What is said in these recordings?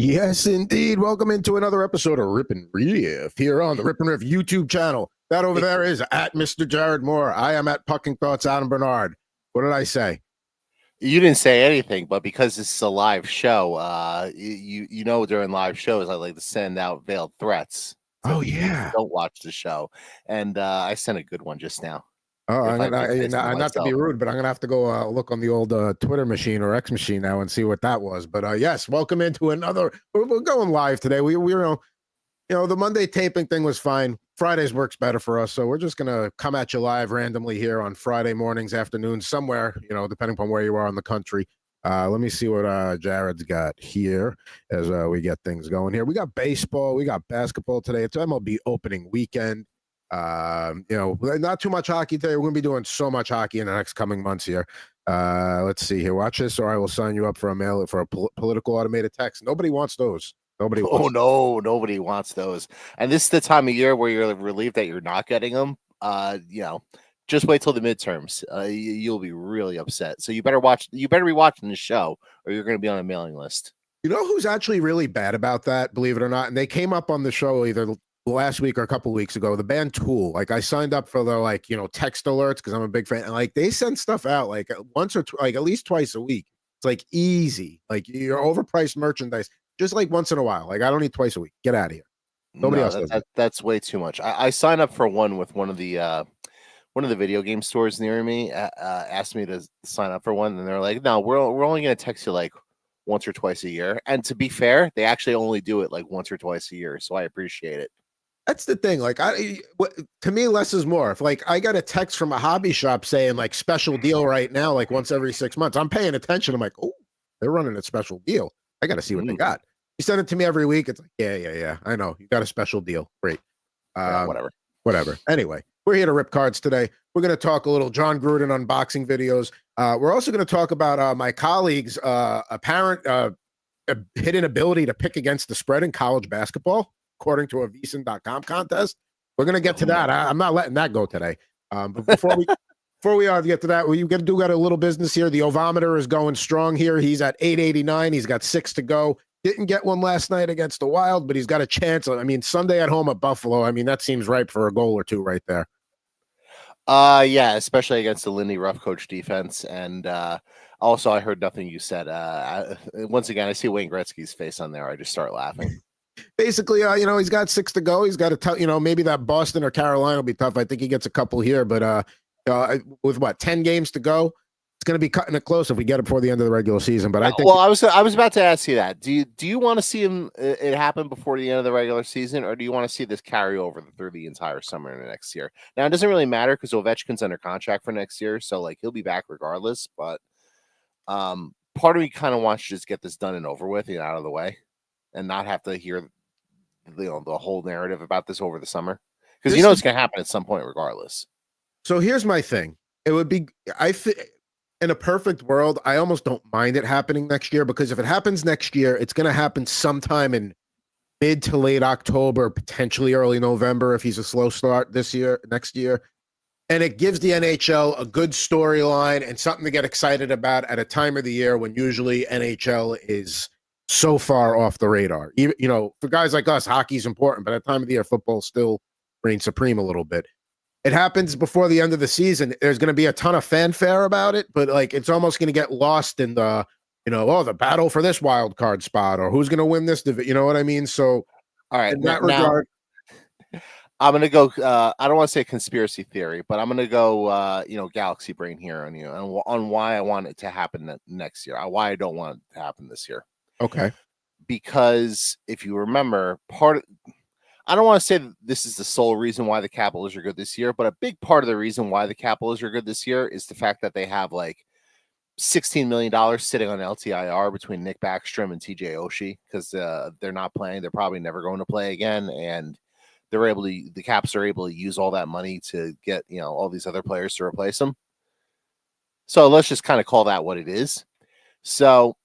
Yes, indeed. Welcome into another episode of RipNRiff here on the RipNRiff YouTube channel. That over there is at Mr. Jared Moore. I am at Pucking Thoughts Adam Bernard. What did I say? You didn't say anything, but because this is a live show, you know during live shows I like to send out veiled threats. Oh yeah. Don't watch the show, and I sent a good one just now. Oh, not to be rude, but I'm gonna have to go look on the old Twitter machine or X machine now and see what that was. But yes, welcome into another. We're going live today. We're the Monday taping thing was fine. Fridays works better for us, so we're just gonna come at you live randomly here on Friday mornings, afternoons, somewhere. Depending upon where you are in the country. Let me see what Jared's got here as we get things going here. We got baseball, we got basketball today. It's MLB opening weekend. Not too much hockey today. We're gonna be doing so much hockey in the next coming months here. Let's see here. Watch this, or I will sign you up for a political automated text. Nobody wants those. Nobody. Nobody wants those. And this is the time of year where you're relieved that you're not getting them. Just wait till the midterms. You'll be really upset. So you better watch. You better be watching the show, or you're going to be on a mailing list. You know who's actually really bad about that? Believe it or not, and they came up on the show either last week or a couple weeks ago. The band Tool. Like I signed up for their text alerts because I'm a big fan. And they send stuff out once or at least twice a week. It's easy. Your overpriced merchandise. Just once in a while. I don't need twice a week. Get out of here. Nobody else does that. That's way too much. I signed up for one with one of the video game stores near me. Asked me to sign up for one, and they're like, "No, we're only going to text you once or twice a year." And to be fair, they actually only do it once or twice a year, so I appreciate it. That's the thing. To me, less is more. If I got a text from a hobby shop saying special deal right now, once every 6 months, I'm paying attention. I'm like, oh, they're running a special deal. I got to see what they got. You send it to me every week. It's yeah. I know you got a special deal. Great. Whatever. Anyway, we're here to rip cards today. We're going to talk a little John Gruden unboxing videos. We're also going to talk about my colleague's apparent hidden ability to pick against the spread in college basketball, according to a VSiN.com contest. We're going to get to that. I'm not letting that go today. But before we get to that, we got a little business here. The Ovometer is going strong here. He's at 889. He's got 6 to go. Didn't get one last night against the Wild, but he's got a chance. Sunday at home at Buffalo. That seems ripe for a goal or two right there. Yeah, especially against the Lindy Ruff coach defense. And also, I heard nothing you said. Once again, I see Wayne Gretzky's face on there. I just start laughing. Basically, he's got 6 to go. He's got a maybe that Boston or Carolina will be tough. I think he gets a couple here, but with 10 games to go, it's going to be cutting it close if we get it before the end of the regular season. But I think. Well, I was about to ask you that. Do you want to see it happen before the end of the regular season, or do you want to see this carry over through the entire summer and the next year? Now, it doesn't really matter because Ovechkin's under contract for next year, so he'll be back regardless. But part of me kind of wants to just get this done and over with and out of the way, and not have to hear the whole narrative about this over the summer, because it's going to happen at some point regardless. So here's my thing. It would be in a perfect world, I almost don't mind it happening next year, because if it happens next year, it's going to happen sometime in mid to late October, potentially early November if he's a slow start next year. And it gives the NHL a good storyline and something to get excited about at a time of the year when usually NHL is so far off the radar. For guys like us, hockey's important, but at the time of the year, football still reigns supreme a little bit. It happens before the end of the season. There's going to be a ton of fanfare about it, but it's almost going to get lost in the, the battle for this wild card spot, or who's going to win this division. You know what I mean? So, all right, in that regard, I'm going to go. I don't want to say conspiracy theory, but I'm going to go. Galaxy brain here on you, and on why I want it to happen next year. Why I don't want it to happen this year. Okay. Because if you remember, I don't want to say that this is the sole reason why the Capitals are good this year, but a big part of the reason why the Capitals are good this year is the fact that they have $16 million sitting on LTIR between Nick Backstrom and TJ Oshie, because they're not playing. They're probably never going to play again. And the Caps are able to use all that money to get, all these other players to replace them. So let's just kind of call that what it is. So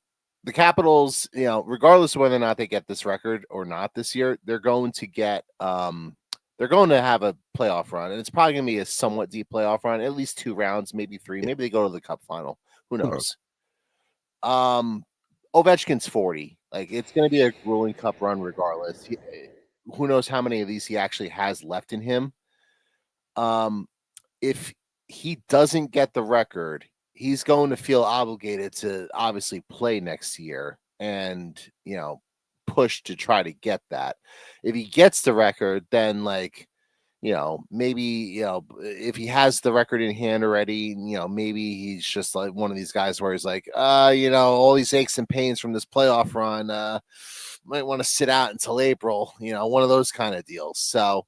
the Capitals, regardless of whether or not they get this record or not this year, they're going to get, they're going to have a playoff run, and it's probably going to be a somewhat deep playoff run, at least 2 rounds, maybe 3. Maybe they go to the Cup final. Who knows? Ovechkin's 40. Like it's going to be a grueling cup run regardless. Who knows how many of these he actually has left in him. If he doesn't get the record, he's going to feel obligated to obviously play next year and, push to try to get that. If he gets the record, then maybe, if he has the record in hand already, maybe he's just like one of these guys where he's like, all these aches and pains from this playoff run, might want to sit out until April, one of those kind of deals. So,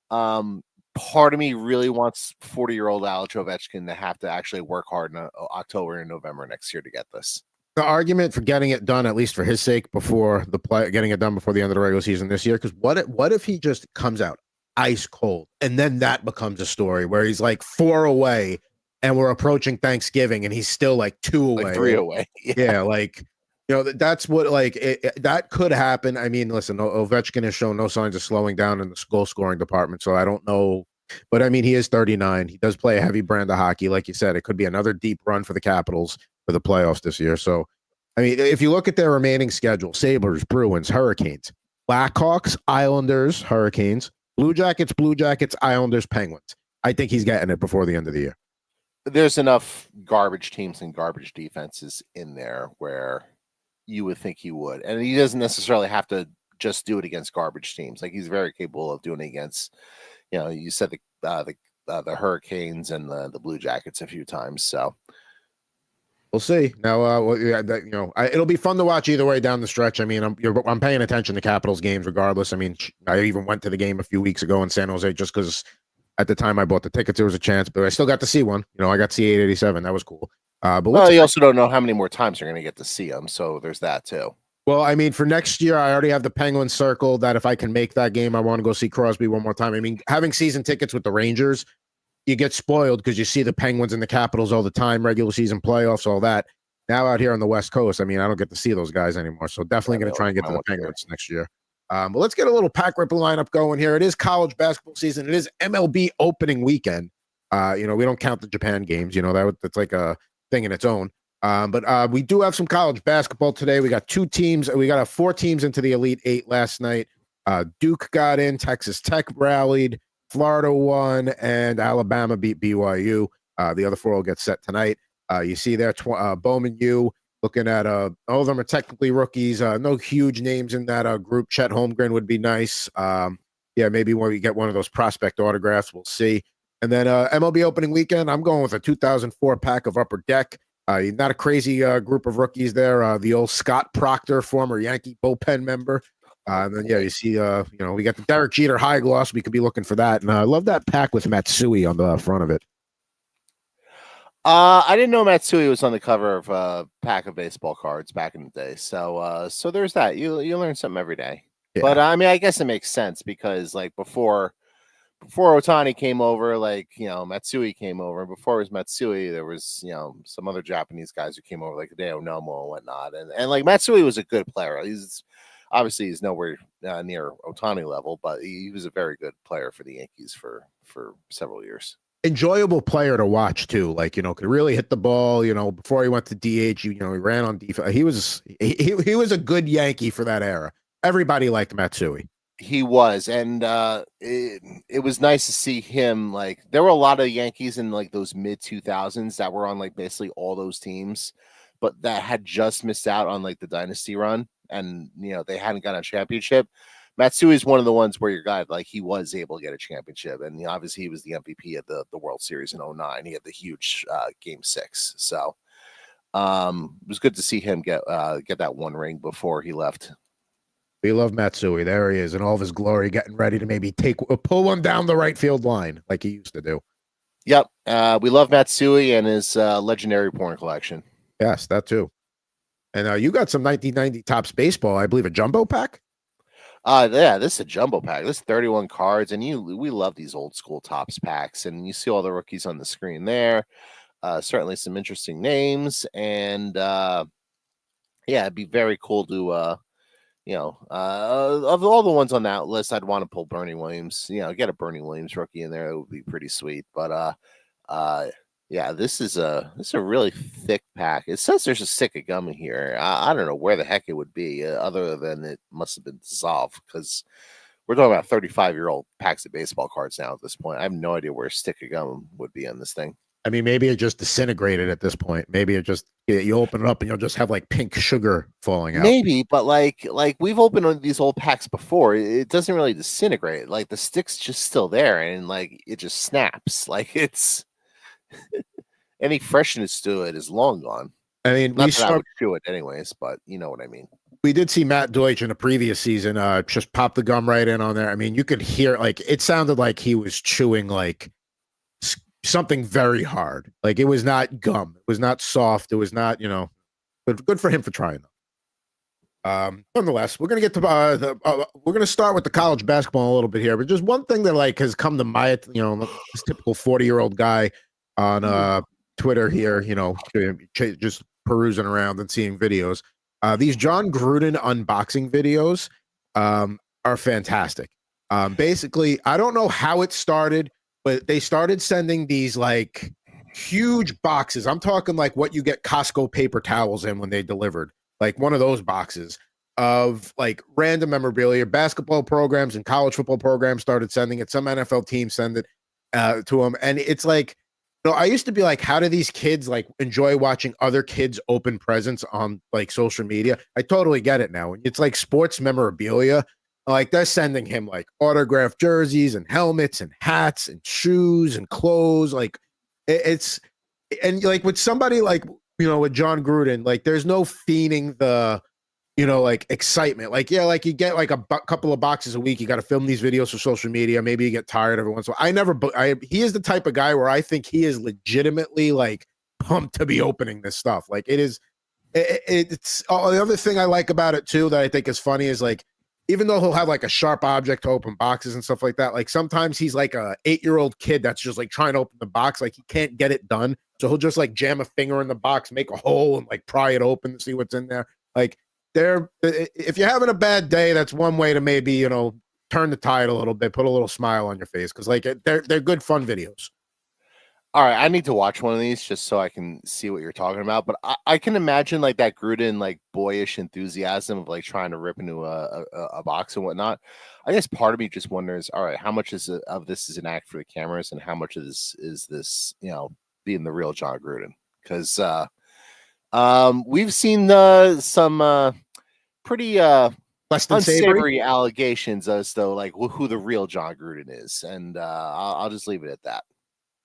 part of me really wants 40-year-old Alex Ovechkin to have to actually work hard in October and November next year to get this. The argument for getting it done, at least for his sake, getting it done before the end of the regular season this year, because what if he just comes out ice cold, and then that becomes a story where he's like 4 away, and we're approaching Thanksgiving, and he's still like 2 away, like 3 away. Yeah, that's what that could happen. I mean, listen, Ovechkin has shown no signs of slowing down in the goal scoring department, so I don't know. But I mean, he is 39. He does play a heavy brand of hockey, like you said. It could be another deep run for the Capitals for the playoffs this year. So, I mean, if you look at their remaining schedule: Sabres, Bruins, Hurricanes, Blackhawks, Islanders, Hurricanes, Blue Jackets, Islanders, Penguins. I think he's getting it before the end of the year. There's enough garbage teams and garbage defenses in there where you would think he would, and he doesn't necessarily have to just do it against garbage teams. Like he's very capable of doing it against, you said the Hurricanes and the Blue Jackets a few times. So we'll see. Now, it'll be fun to watch either way down the stretch. I mean, I'm paying attention to Capitals games regardless. I mean, I even went to the game a few weeks ago in San Jose just because at the time I bought the tickets, there was a chance, but I still got to see one. I got to see 887. That was cool. But you also don't know how many more times you're going to get to see them, so there's that too. Well, I mean, for next year, I already have the Penguins circled that if I can make that game, I want to go see Crosby one more time. I mean, having season tickets with the Rangers, you get spoiled because you see the Penguins and the Capitals all the time, regular season playoffs, all that. Now out here on the West Coast, I mean, I don't get to see those guys anymore. So definitely going to try and get to the Penguins next year. But let's get a little pack ripper lineup going here. It is college basketball season. It is MLB opening weekend. We don't count the Japan games. That's like a thing in its own. But we do have some college basketball today. We got 2 teams. We got 4 teams into the Elite 8 last night. Duke got in. Texas Tech rallied. Florida won. And Alabama beat BYU. The other 4 will get set tonight. You see there, Bowman U. Looking at all of them are technically rookies. No huge names in that group. Chet Holmgren would be nice. Maybe when we get one of those prospect autographs, we'll see. And then MLB opening weekend, I'm going with a 2004 pack of Upper Deck. Not a crazy group of rookies there. The old Scott Proctor, former Yankee bullpen member. And then, you see, we got the Derek Jeter high gloss. We could be looking for that. And I love that pack with Matsui on the front of it. I didn't know Matsui was on the cover of a pack of baseball cards back in the day. So there's that. You learn something every day. Yeah. But I mean, I guess it makes sense because like before Ohtani came over, Matsui came over. Before it was Matsui, there was, some other Japanese guys who came over, like Hideo Nomo and whatnot. And like Matsui was a good player. He's nowhere near Ohtani level, but he was a very good player for the Yankees for several years. Enjoyable player to watch too. Could really hit the ball. Before he went to DH, he ran on defense. He was a good Yankee for that era. Everybody liked Matsui. He was, and it was nice to see him. Like there were a lot of Yankees in like those mid 2000s that were on like basically all those teams, but that had just missed out on like the dynasty run, and they hadn't got a championship. Matsui is one of the ones where your guy, like he was able to get a championship, and obviously he was the MVP of the World Series in 2009. He had the huge Game 6, so it was good to see him get that one ring before he left. We love Matsui. There he is in all of his glory, getting ready to maybe pull one down the right field line like he used to do. Yep, we love Matsui and his legendary porn collection. Yes, that too. And you got some 1990 Topps baseball, I believe, a jumbo pack. Yeah, this is a jumbo pack. This is 31 cards, and we love these old school Topps packs. And you see all the rookies on the screen there. Certainly some interesting names, and it'd be very cool to of all the ones on that list, I'd want to pull Bernie Williams. Get a Bernie Williams rookie in there. It would be pretty sweet. But Yeah, this is a really thick pack. It says there's a stick of gum in here. I don't know where the heck it would be, other than it must have been dissolved, because we're talking about 35-year-old packs of baseball cards now at this point. I have no idea where a stick of gum would be on this thing. I mean, maybe it just disintegrated at this point. Maybe it just you open it up and you'll just have like pink sugar falling out. Maybe, but like we've opened these old packs before. It doesn't really disintegrate. Like the stick's just still there, and like it just snaps. Like it's any freshness to it is long gone. I mean, Not that I would chew it anyways, but you know what I mean. We did see Matt Deutsch in the previous season just pop the gum right in on there. I mean, you could hear, like, it sounded like he was chewing like something very hard. Like, it was not gum. It was not soft. It was not, but good for him for trying them. Nonetheless, we're gonna get to we're gonna start with the college basketball a little bit here, but just one thing that like has come to my this typical 40-year-old guy on Twitter here, just perusing around and seeing videos. These John Gruden unboxing videos are fantastic. Basically, I don't know how it started, but they started sending these like huge boxes. I'm talking like what you get Costco paper towels in when they delivered, like one of those boxes of like random memorabilia. Basketball programs and college football programs started sending it. Some NFL teams send it to them, and it's like, I used to be like, how do these kids like enjoy watching other kids open presents on like social media? I totally get it now. It's like sports memorabilia. Like they're sending him like autographed jerseys and helmets and hats and shoes and clothes. Like it's, and like with somebody like, with John Gruden, like there's no fiending the, like excitement. Like, yeah, like you get like a couple of boxes a week. You got to film these videos for social media. Maybe you get tired every once in a while. He is the type of guy where I think he is legitimately like pumped to be opening this stuff. Like it's the other thing I like about it too, that I think is funny, is like, even though he'll have like a sharp object to open boxes and stuff like that, like sometimes he's like a 8-year-old kid that's just like trying to open the box. Like he can't get it done. So he'll just like jam a finger in the box, make a hole and like pry it open to see what's in there. Like, if you're having a bad day, that's one way to maybe, turn the tide a little bit, put a little smile on your face, because like they're good fun videos. All right, I need to watch one of these just so I can see what you're talking about. But I can imagine like that Gruden like boyish enthusiasm of like trying to rip into a box and whatnot. I guess part of me just wonders, all right, how much of this is an act for the cameras, and how much of this is this, being the real John Gruden? Because we've seen some pretty unsavory allegations as though like who the real John Gruden is, and I'll just leave it at that.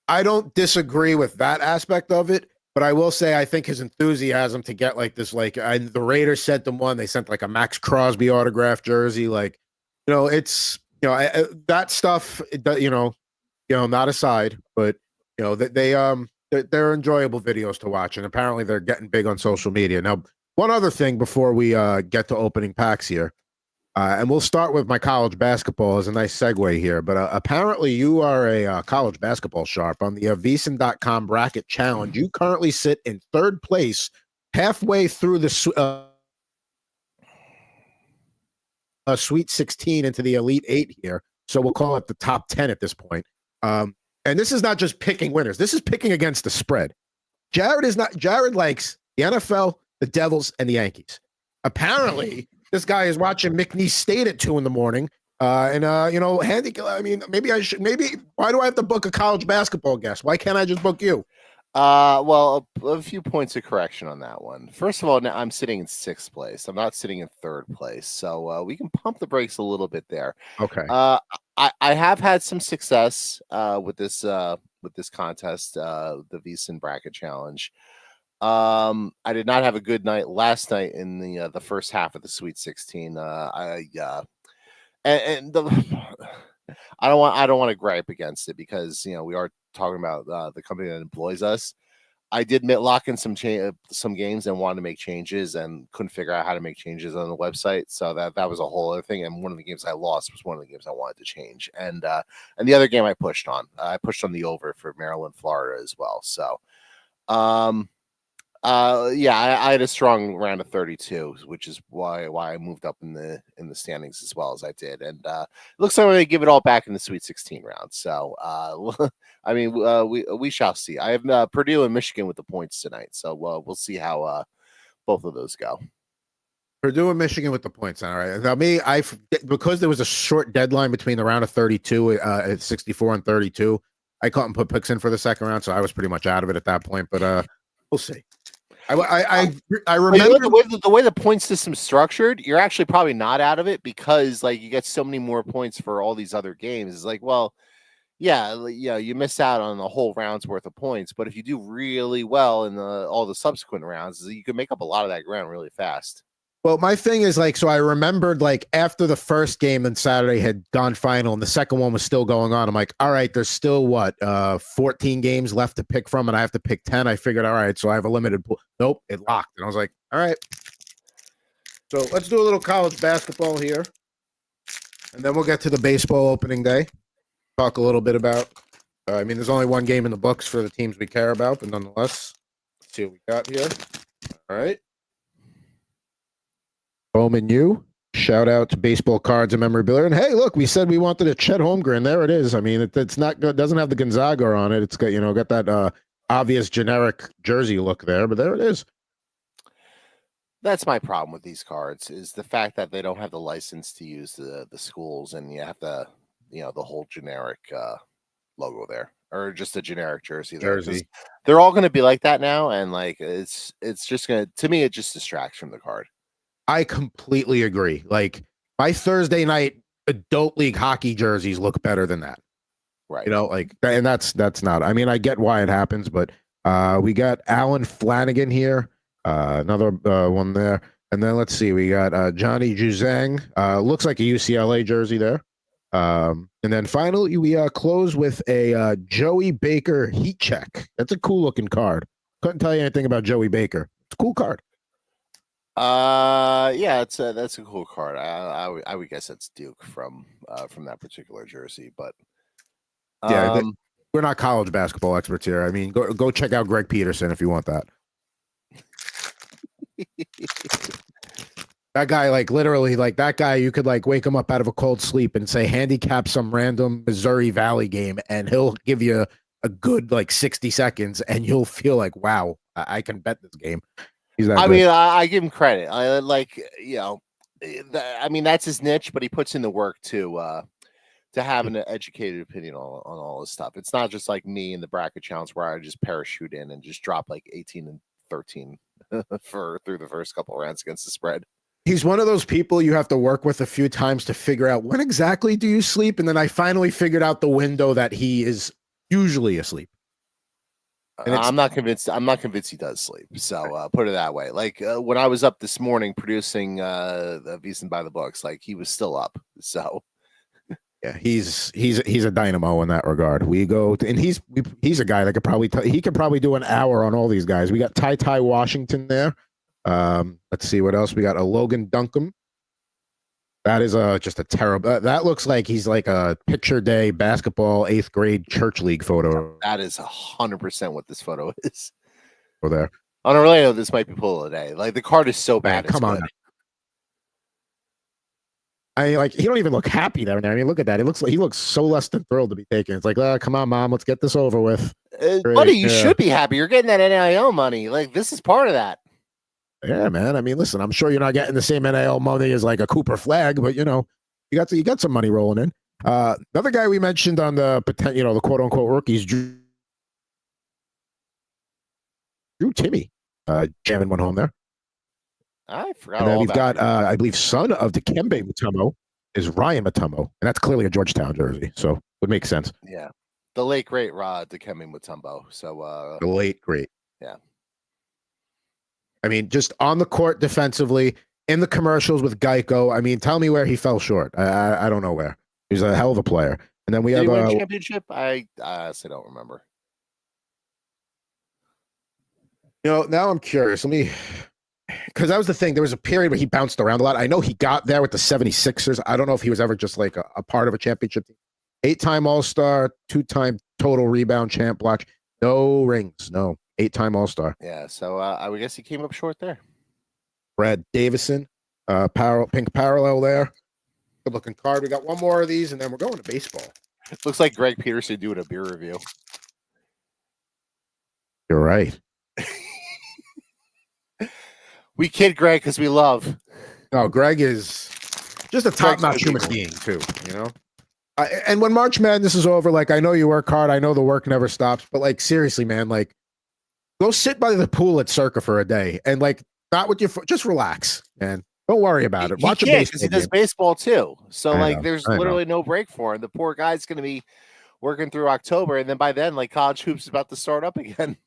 I don't disagree with that aspect of it, but I will say I think his enthusiasm to get like this, like the Raiders sent them one. They sent like a Max Crosby autographed jersey. Like, it's that stuff. Not aside, but they're enjoyable videos to watch, and apparently they're getting big on social media now. One other thing before we get to opening packs here, and we'll start with my college basketball as a nice segue here, but apparently you are a college basketball sharp on the VSiN.com bracket challenge. You currently sit in third place, halfway through the Sweet 16 into the Elite 8 here, so we'll call it the top 10 at this point. And this is not just picking winners. This is picking against the spread. Jared likes the NFL, the Devils, and the Yankees. Apparently, this guy is watching McNeese State at 2 a.m. Handicap. I mean, maybe why do I have to book a college basketball guest? Why can't I just book you? Well, a few points of correction on that one. First of all, now I'm sitting in 6th place. I'm not sitting in 3rd place, so we can pump the brakes a little bit there. Okay. I have had some success with this contest, the VSiN bracket challenge. I did not have a good night last night in the first half of the Sweet 16. I don't want to gripe against it, because we are talking about the company that employs us. I did lock in some games and wanted to make changes and couldn't figure out how to make changes on the website. So that was a whole other thing. And one of the games I lost was one of the games I wanted to change. And the other game I pushed on the over for Maryland, Florida as well. So Yeah, I had a strong round of 32, which is why I moved up in the standings as well as I did. And it looks like we're gonna give it all back in the Sweet 16 round. So I mean, we shall see. I have Purdue and Michigan with the points tonight, so we'll see how both of those go. Purdue and Michigan with the points. All right. Now, because there was a short deadline between the round of 32 at 64 and 32, I couldn't put picks in for the second round, so I was pretty much out of it at that point. But we'll see. I remember the way the point system's structured. You're actually probably not out of it because like you get so many more points for all these other games. It's like, well, yeah, you miss out on the whole round's worth of points. But if you do really well in all the subsequent rounds, you can make up a lot of that ground really fast. Well, my thing is like, so I remembered like after the first game on Saturday had gone final and the second one was still going on. I'm like, all right, there's still 14 games left to pick from, and I have to pick 10. I figured, all right, so I have a limited pool. Nope, it locked. And I was like, all right. So let's do a little college basketball here. And then we'll get to the baseball opening day. Talk a little bit about, I mean, there's only one game in the books for the teams we care about, but nonetheless, let's see what we got here. All right. Bowman U, shout out to baseball cards and memorabilia. And hey, look, we said we wanted a Chet Holmgren. There it is. I mean, it's not good. It doesn't have the Gonzaga on it. It's got, got that obvious generic jersey look there, but there it is. That's my problem with these cards is the fact that they don't have the license to use the schools, and you have the whole generic logo there, or just a generic jersey. They're all going to be like that now, and like it's just gonna, to me, it just distracts from the card. I completely agree. Like my Thursday night adult league hockey jerseys look better than that. Right. And that's not, I mean, I get why it happens, but we got Alan Flanagan here. Another one there. And then let's see, we got Johnny Juzang. Looks like a UCLA jersey there. And then finally we close with a Joey Baker heat check. That's a cool looking card. Couldn't tell you anything about Joey Baker. It's a cool card. Yeah, that's a cool card. I would guess it's Duke from that particular jersey, but yeah, we're not college basketball experts here. I mean, go check out Greg Peterson if you want that. That guy, like literally, like that guy, you could like wake him up out of a cold sleep and say handicap some random Missouri Valley game, and he'll give you a good like 60 seconds, and you'll feel like, wow, I can bet this game. I mean, I give him credit. I mean, that's his niche, but he puts in the work to have an educated opinion on all this stuff. It's not just like me in the bracket challenge where I just parachute in and just drop like 18 and 13 through the first couple of rounds against the spread. He's one of those people you have to work with a few times to figure out when exactly do you sleep. And then I finally figured out the window that he is usually asleep. I'm not convinced. I'm not convinced he does sleep. So put it that way. Like when I was up this morning producing the Beast by the Books, like he was still up. So yeah, he's a dynamo in that regard. We go to, and he's a guy that could probably he could probably do an hour on all these guys. We got Ty Washington there. Let's see what else we got. A Logan Duncombe. That is just a terrible. That looks like he's like a picture day basketball 8th grade church league photo. That is 100% what this photo is. Over there. On a related note, this might be pull of the day. Like the card is so bad. Man, come on. I like he don't even look happy there. I mean, look at that. He looks so less than thrilled to be taken. It's like, come on, mom, let's get this over with. Buddy, you should be happy. You're getting that NIL money. Like this is part of that. Yeah, man. I mean, listen, I'm sure you're not getting the same NIL money as like a Cooper Flag, but you got some money rolling in. Another guy we mentioned on the the quote unquote rookies, Drew Timmy, jamming one home there. I forgot. And then we've got, I believe, son of Dikembe Mutombo is Ryan Mutombo, and that's clearly a Georgetown jersey, so would make sense. Yeah, the late great Dikembe Mutombo. So the late great. Yeah. I mean, just on the court defensively, in the commercials with Geico. I mean, tell me where he fell short. I don't know where. He's a hell of a player. And then we have a championship. I honestly don't remember. Now I'm curious. Because that was the thing. There was a period where he bounced around a lot. I know he got there with the 76ers. I don't know if he was ever just like a part of a championship team. 8-time All-Star, 2-time total rebound champ, block. No rings. No. 8-time All-Star. Yeah, so I would guess he came up short there. Brad Davison, pink parallel there. Good looking card. We got one more of these, and then we're going to baseball. Looks like Greg Peterson doing a beer review. You're right. We kid Greg because we love. No, Greg is just a top-notch human being too. You know. And when March Madness is over, like I know you work hard. I know the work never stops. But like seriously, man, like go sit by the pool at Circa for a day, and like not with your just relax, man. Don't worry about it. Watch a baseball because he does baseball too. So like, there's I literally no break for him. The poor guy's going to be working through October, and then by then, like college hoops is about to start up again.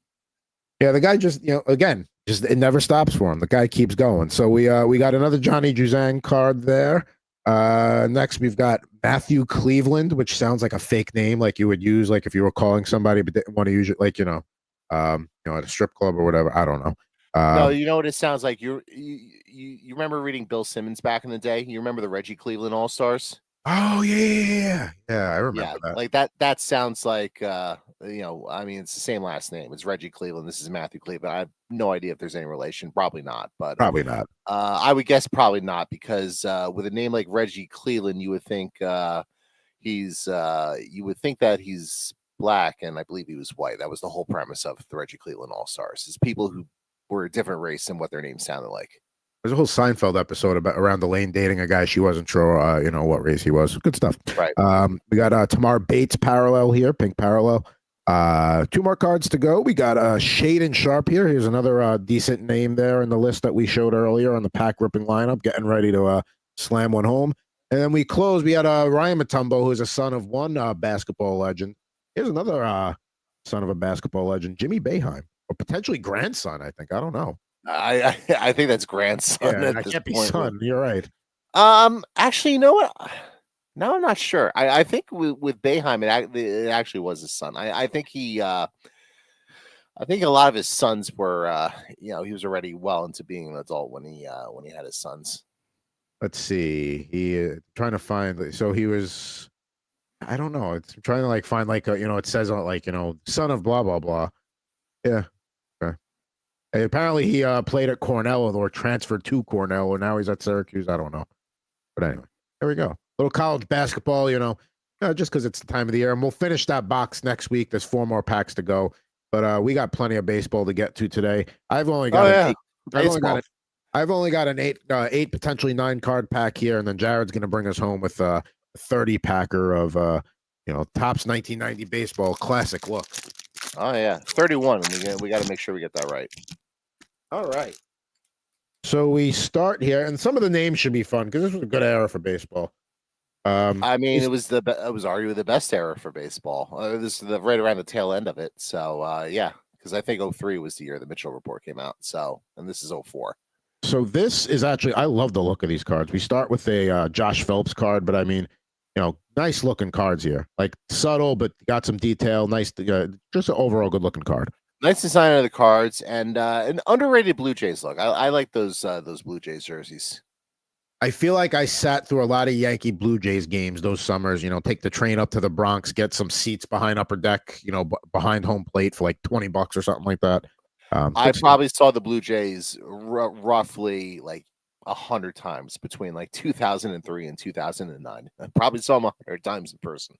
Yeah, the guy just again, just it never stops for him. The guy keeps going. So we got another Johnny Juzang card there. Next we've got Matthew Cleveland, which sounds like a fake name, like you would use like if you were calling somebody but didn't want to use it, like at a strip club or whatever. I don't know. No, you know what it sounds like. You remember reading Bill Simmons back in the day? You remember the Reggie Cleveland All Stars? Oh yeah, I remember that. Like that sounds like I mean, it's the same last name. It's Reggie Cleveland. This is Matthew Cleveland. I have no idea if there's any relation. Probably not, but probably not. I would guess probably not because with a name like Reggie Cleveland, you would think that he's black, and I believe he was white. That was the whole premise of the Reggie Cleveland All Stars: is people who were a different race than what their name sounded like. There's a whole Seinfeld episode about around Elaine dating a guy she wasn't sure, what race he was. Good stuff. Right. We got Tamar Bates parallel here, pink parallel. 2 more cards to go. We got Shaden Sharp here. Here's another decent name there in the list that we showed earlier on the pack ripping lineup, getting ready to slam one home. And then we close. We got Ryan Matumbo, who's a son of one basketball legend. Here's another son of a basketball legend, Jimmy Boeheim, or potentially grandson. I think. I don't know. I think that's grandson. Yeah, that can't be son. You're right. Actually, you know what? No, I'm not sure. I think with Boeheim, it actually was his son. I think a lot of his sons were, he was already well into being an adult when he had his sons. Let's see. He trying to find. So he was. I don't know. It's trying to like find like it says on like son of blah blah blah. Yeah. Okay. And apparently he played at Cornell or transferred to Cornell, or now he's at Syracuse. I don't know. But anyway, there we go. Little college basketball, just because it's the time of the year. And we'll finish that box next week. There's 4 more packs to go. But we got plenty of baseball to get to today. I've only got I've only got an 8 potentially 9 card pack here, and then Jared's going to bring us home with a 30 packer of Topps 1990 baseball classic look. Oh yeah, 31. We got to make sure we get that right. All right. So we start here, and some of the names should be fun because this was a good era for baseball. I mean, it was arguably the best era for baseball. This is right around the tail end of it. So yeah, because I think 03 was the year the Mitchell Report came out. So, and this is 04. So this is actually, I love the look of these cards. We start with a Josh Phelps card, but I mean, nice looking cards here. Like subtle, but got some detail. Nice, just an overall good looking card. Nice design of the cards and an underrated Blue Jays look. I like those Blue Jays jerseys. I feel like I sat through a lot of Yankee Blue Jays games those summers, take the train up to the Bronx, get some seats behind upper deck, behind home plate for like $20 or something like that. I probably saw the Blue Jays roughly like 100 times between like 2003 and 2009. I probably saw them 100 times in person.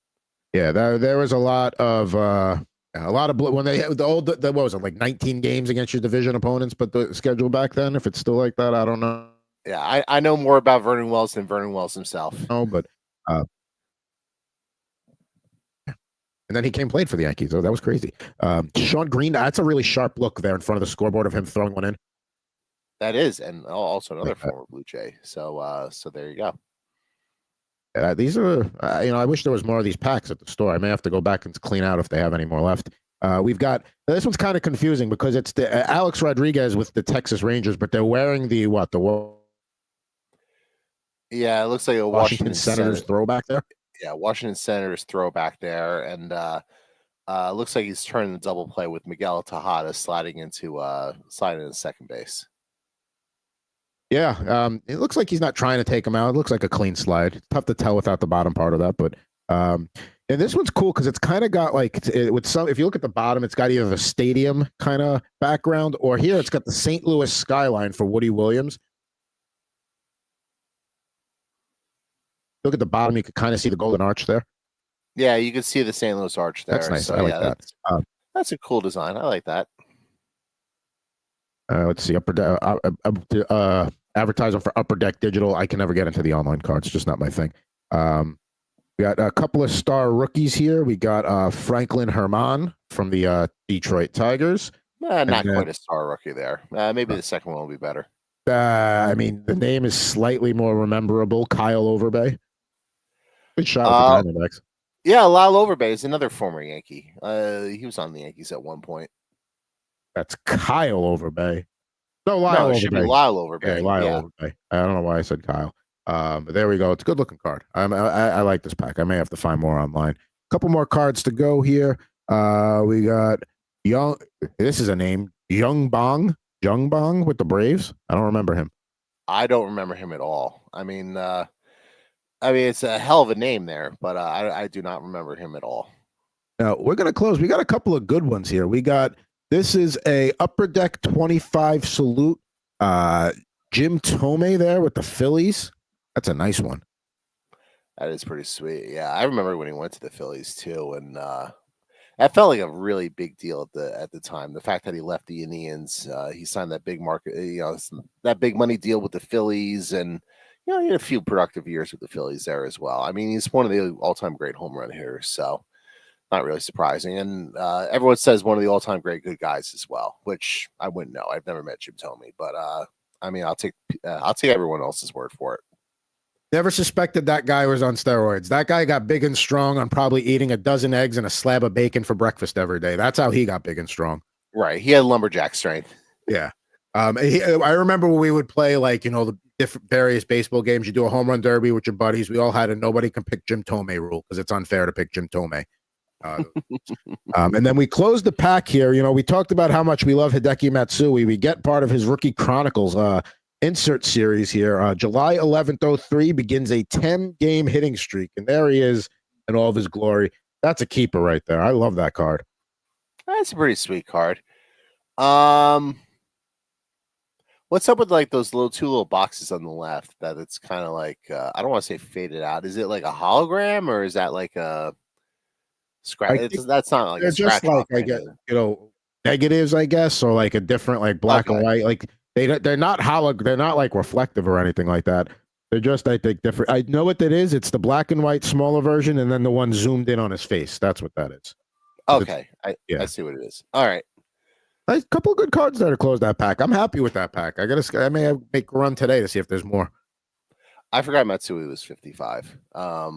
Yeah, there was a lot of when they had what was it, like 19 games against your division opponents, but the schedule back then, if it's still like that, I don't know. Yeah, I know more about Vernon Wells than Vernon Wells himself. No, but and then he played for the Yankees. Oh, that was crazy. Sean Green, that's a really sharp look there in front of the scoreboard of him throwing one in. That is, and also another former Blue Jay. So there you go. These are, I wish there was more of these packs at the store. I may have to go back and clean out if they have any more left. We've got, this one's kind of confusing because it's the Alex Rodriguez with the Texas Rangers, but they're wearing the yeah, it looks like a Washington Senators throwback there. Yeah, Washington Senators throwback there, and looks like he's turning the double play with Miguel Tejada sliding into second base. Yeah, it looks like he's not trying to take him out. It looks like a clean slide. Tough to tell without the bottom part of that, but And this one's cool because it's kind of got like with some. If you look at the bottom, it's got either the stadium kind of background, or here it's got the St. Louis skyline for Woody Williams. Look at the bottom; you can kind of see the Golden Arch there. Yeah, you can see the St. Louis Arch there. That's nice. So, I like that. That's a cool design. I like that. Let's see, advertising for Upper Deck Digital. I can never get into the online cards; just not my thing. We got a couple of star rookies here. We got Franklin Herman from the Detroit Tigers. Not quite a star rookie there. Maybe the second one will be better. I mean, the name is slightly more memorable. Kyle Overbay. Good shot with the Diamondbacks. Yeah, Lyle Overbay is another former Yankee. He was on the Yankees at one point. That's Kyle Overbay. No, Lyle Overbay. Should be Lyle Overbay. Yeah, Lyle Overbay. I don't know why I said Kyle. But there we go. It's a good looking card. I like this pack. I may have to find more online. A couple more cards to go here. We got Young. This is a name. Young Bong with the Braves. I don't remember him. I don't remember him at all. I mean, it's a hell of a name there, but I do not remember him at all. Now we're gonna close. We got a couple of good ones here. We got this is a Upper Deck 25 salute. Jim Thome there with the Phillies. That's a nice one. That is pretty sweet. Yeah, I remember when he went to the Phillies too, and that felt like a really big deal at the time. The fact that he left the Indians, he signed that big market, that big money deal with the Phillies, and he had a few productive years with the Phillies there as well. I mean, he's one of the all-time great home run hitters, so not really surprising. And everyone says one of the all-time great good guys as well, which I wouldn't know. I've never met Jim Thome, but I mean, I'll take everyone else's word for it. Never suspected that guy was on steroids. That guy got big and strong on probably eating a dozen eggs and a slab of bacon for breakfast every day. That's how he got big and strong. Right. He had lumberjack strength. Yeah. I remember when we would play the different various baseball games. You do a home run derby with your buddies. We all had a nobody can pick Jim Thome rule because it's unfair to pick Jim Thome. And then we closed the pack here. We talked about how much we love Hideki Matsui. We get part of his Rookie Chronicles insert series here. July 11th, 03 begins a 10-game hitting streak, and there he is in all of his glory. That's a keeper right there. I love that card. That's a pretty sweet card. What's up with those two little boxes on the left that it's kind of like I don't want to say faded out. Is it like a hologram or is that like a scratch? That's not like they're a scratch. Just like negatives, I guess, or like a different black and white. Like they're not they're not like reflective or anything like that. They're just, I think, different. I know what that is. It's the black and white smaller version, and then the one zoomed in on his face. That's what that is. Okay, I see what it is. All right. A couple of good cards there to close that pack. I'm happy with that pack. I may make a run today to see if there's more. I forgot Matsui was 55. I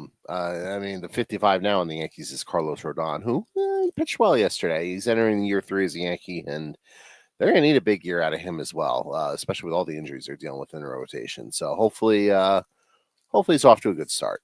mean, the 55 now in the Yankees is Carlos Rodon, who pitched well yesterday. He's entering year 3 as a Yankee, and they're going to need a big year out of him as well, especially with all the injuries they're dealing with in the rotation. So hopefully it's off to a good start.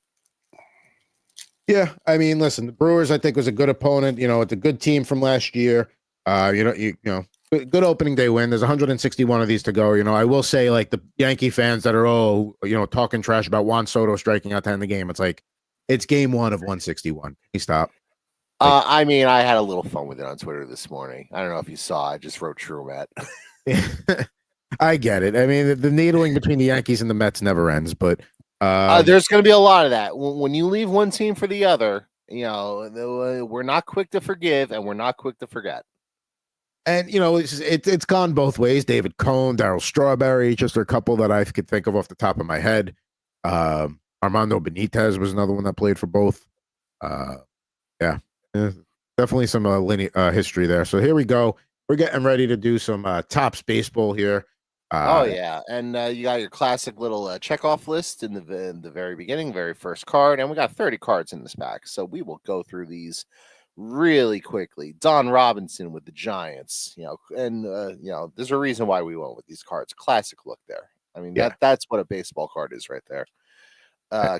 Yeah, I mean, listen, the Brewers, I think, was a good opponent. It's a good team from last year. Good opening day win. There's 161 of these to go. I will say, the Yankee fans that are talking trash about Juan Soto striking out to end the game. It's like it's game 1 of 161. Can you stop? I mean, I had a little fun with it on Twitter this morning. I don't know if you saw. I just wrote True Met. I get it. I mean, the needling between the Yankees and the Mets never ends. But there's going to be a lot of that when you leave one team for the other. We're not quick to forgive and we're not quick to forget. And it's gone both ways. David Cone, Darryl Strawberry, just a couple that I could think of off the top of my head. Armando Benitez was another one that played for both. Definitely some history there. So here we go. We're getting ready to do some Topps baseball here. And you got your classic little checkoff list in the very beginning, very first card, and we got 30 cards in this pack. So we will go through these really quickly. Don Robinson with the Giants, there's a reason why we went with these cards. Classic look there. I mean, that's what a baseball card is right there.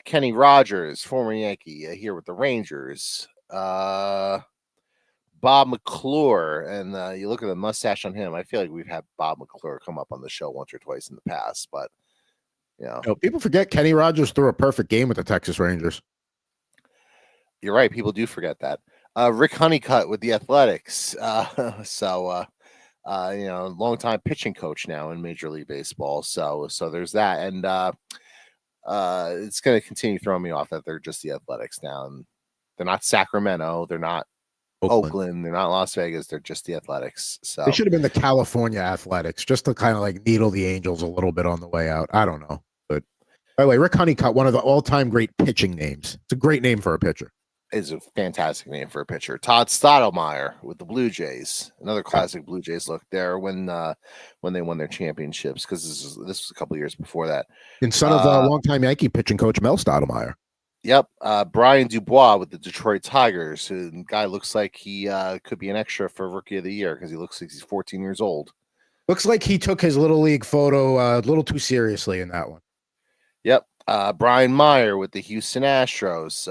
Kenny Rogers, former Yankee, here with the Rangers. Bob McClure, and you look at the mustache on him. I feel like we've had Bob McClure come up on the show once or twice in the past, but people forget Kenny Rogers threw a perfect game with the Texas Rangers. You're right. People do forget that. Rick Honeycutt with the Athletics. Longtime pitching coach now in Major League Baseball. So there's that. And it's going to continue throwing me off that they're just the Athletics now. And they're not Sacramento. They're not Oakland. They're not Las Vegas. They're just the Athletics. So they should have been the California Athletics, just to kind of like needle the Angels a little bit on the way out. I don't know. But by the way, Rick Honeycutt, one of the all-time great pitching names. It's a great name for a pitcher. Is a fantastic name for a pitcher. Todd Stottlemyre with the Blue Jays, another classic Blue Jays look there when they won their championships, because this was a couple of years before that. And son of a longtime Yankee pitching coach Mel Stottlemyre. Yep, Brian Dubois with the Detroit Tigers. The guy looks like he could be an extra for Rookie of the Year because he looks like he's 14 years old. Looks like he took his little league photo a little too seriously in that one. Yep. Brian Meyer with the Houston Astros.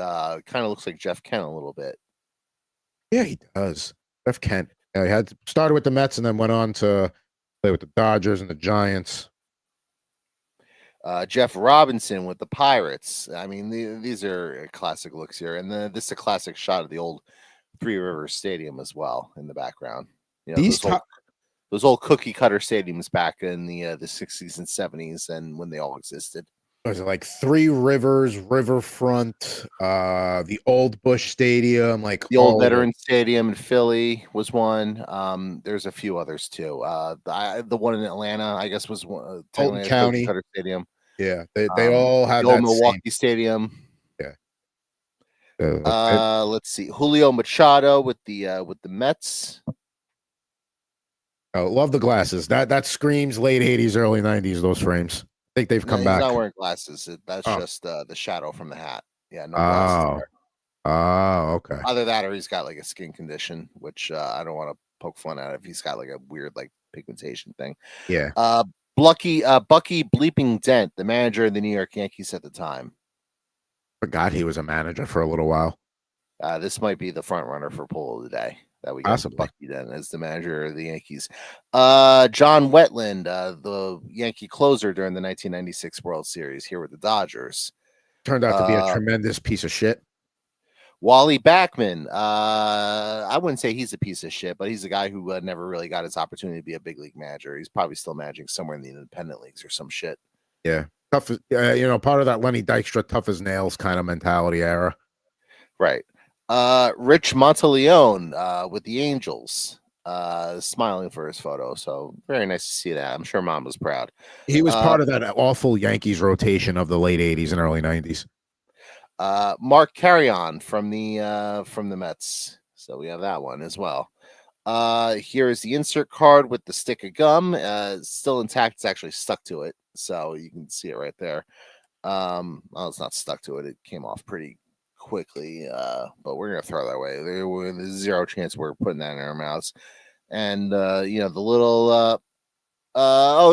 Kind of looks like Jeff Kent a little bit. Yeah, he does. Jeff Kent. He had started with the Mets and then went on to play with the Dodgers and the Giants. Jeff Robinson with the Pirates. I mean, these are classic looks here. And this is a classic shot of the old Three Rivers Stadium as well in the background. You know, those old cookie cutter stadiums back in the 60s and 70s and when they all existed. Was it like Three Rivers, Riverfront, the old Busch Stadium, like the old Veterans Stadium in Philly was one. There's a few others too. The one in Atlanta, I guess, was Fulton County Stadium. Yeah, they all had the old that Milwaukee Stadium. Yeah. Let's see, Julio Machado with the Mets. Oh, love the glasses. That screams late 80s, early 90s. Those frames. I think they've come back. He's not wearing glasses. That's just the shadow from the hat. Yeah, no glasses there. Oh, okay. Either that or he's got like a skin condition, which I don't want to poke fun at if he's got like a weird like pigmentation thing. Yeah. Bucky Bleeping Dent, the manager of the New York Yankees at the time. Forgot he was a manager for a little while. This might be the front runner for poll of the day. That we got Bucky Dent as the manager of the Yankees. John Wetland, the Yankee closer during the 1996 World Series here with the Dodgers. Turned out to be a tremendous piece of shit. Wally Backman. I wouldn't say he's a piece of shit, but he's a guy who never really got his opportunity to be a big league manager. He's probably still managing somewhere in the independent leagues or some shit. Yeah. Tough, part of that Lenny Dykstra tough as nails kind of mentality era. Right. Rich Monteleone with the Angels, smiling for his photo. So very nice to see that. I'm sure Mom was proud. He was part of that awful Yankees rotation of the late 80s and early 90s. Mark Carrion from the Mets. So we have that one as well. Here is the insert card with the stick of gum. Still intact. It's actually stuck to it. So you can see it right there. Well, it's not stuck to it. It came off pretty quickly, but we're gonna throw that away. There's zero chance we're putting that in our mouths. And the little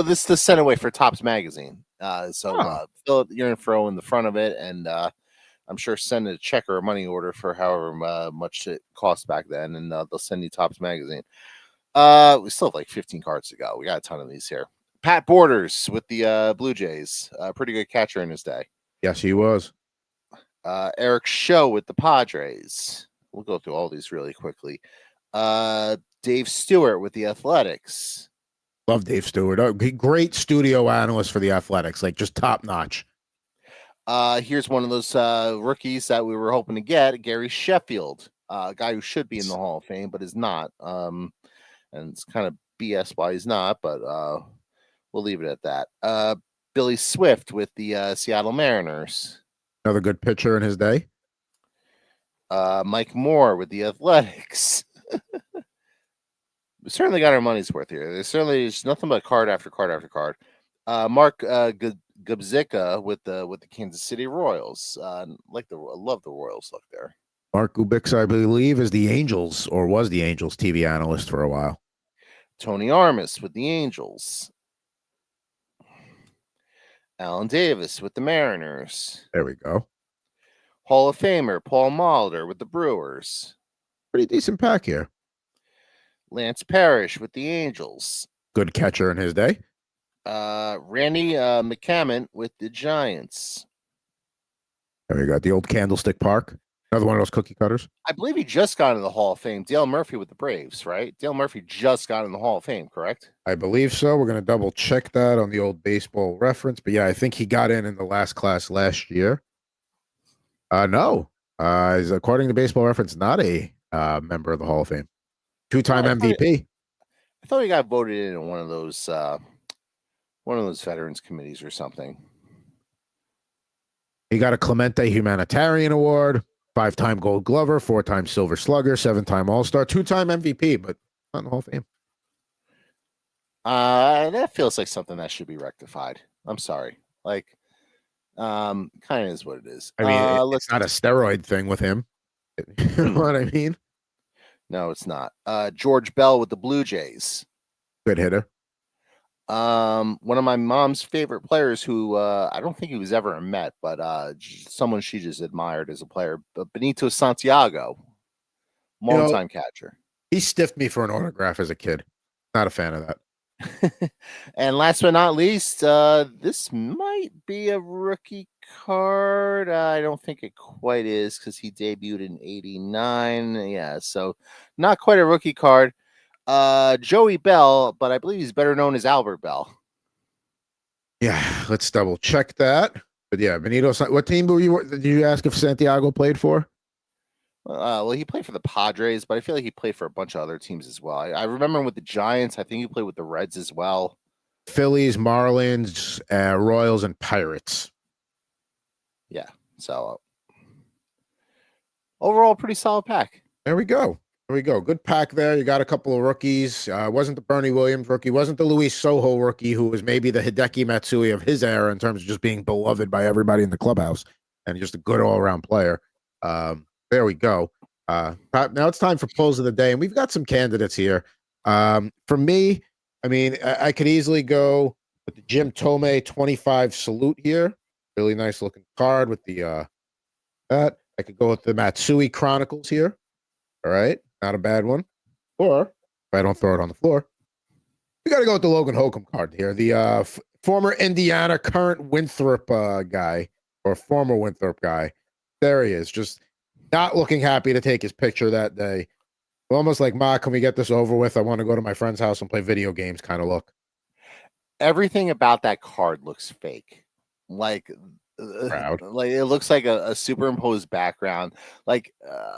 this is the sent away for Topps magazine. Fill out your info in the front of it, and I'm sure send a check or a money order for however much it cost back then, and they'll send you Topps magazine. We still have like 15 cards to go. We got a ton of these here. Pat Borders with the Blue Jays, pretty good catcher in his day. Yes, he was. Eric Show with the Padres. We'll go through all these really quickly. Dave Stewart with the Athletics. Love Dave Stewart. Great studio analyst for the Athletics, like just top notch. Here's one of those rookies that we were hoping to get, Gary Sheffield, a guy who should be in the Hall of Fame but is not. And it's kind of BS why he's not, but we'll leave it at that. Billy Swift with the Seattle Mariners. Another good pitcher in his day. Mike Moore with the Athletics. We certainly got our money's worth here. There's nothing but card after card after card. Mark Gubzika with the Kansas City Royals. I love the Royals look there. Mark Gubzika, I believe, is the Angels or was the Angels TV analyst for a while. Tony Armas with the Angels. Alan Davis with the Mariners. There we go. Hall of Famer Paul Molitor with the Brewers. Pretty decent pack here. Lance Parrish with the Angels. Good catcher in his day. Randy McCammon with the Giants. There we go. The old Candlestick Park. Another one of those cookie cutters. I believe he just got into the Hall of Fame. Dale Murphy with the Braves, right? Dale Murphy just got in the Hall of Fame, correct? I believe so. We're going to double check that on the old baseball reference. But yeah, I think he got in the last class last year. No. Is according to baseball reference, not a member of the Hall of Fame. Two-time MVP. I thought he got voted in one of those veterans committees or something. He got a Clemente Humanitarian Award, 5-time Gold Glover, 4-time Silver Slugger, 7-time All-Star, 2-time MVP, but not in the Hall of Fame. That feels like something that should be rectified. I'm sorry. Like, kind of is what it is. I mean, it's not a steroid thing with him. You know what I mean? No, it's not. George Bell with the Blue Jays. Good hitter. One of my mom's favorite players who I don't think he was ever a Met, but someone she just admired as a player, but Benito Santiago, longtime catcher. He stiffed me for an autograph as a kid. Not a fan of that. And last but not least, this might be a rookie card. I don't think it quite is because he debuted in '89. Yeah, so not quite a rookie card. Joey Bell, but I believe he's better known as Albert Bell. Yeah, let's double check that. But yeah, Benito, what team did you ask if Santiago played for? Well, he played for the Padres, but I feel like he played for a bunch of other teams as well. I remember him with the Giants. I think he played with the Reds as well. Phillies, Marlins, Royals, and Pirates. Yeah, so overall, pretty solid pack. There we go. Good pack there. You got a couple of rookies. Wasn't the Bernie Williams rookie. Wasn't the Luis Soho rookie, who was maybe the Hideki Matsui of his era in terms of just being beloved by everybody in the clubhouse and just a good all-around player. There we go. Now it's time for polls of the day, and we've got some candidates here. For me, I mean, I could easily go with the Jim Tomei 25 salute here. Really nice looking card with the that. I could go with the Matsui Chronicles here. All right, not a bad one. Or if I don't throw it on the floor, we got to go with the Logan Holcomb card here. The former Indiana, current Winthrop guy, or former Winthrop guy. There he is, just not looking happy to take his picture that day. Almost like, Ma, can we get this over with? I want to go to my friend's house and play video games kind of look. Everything about that card looks fake. Like it looks like a superimposed background. Like,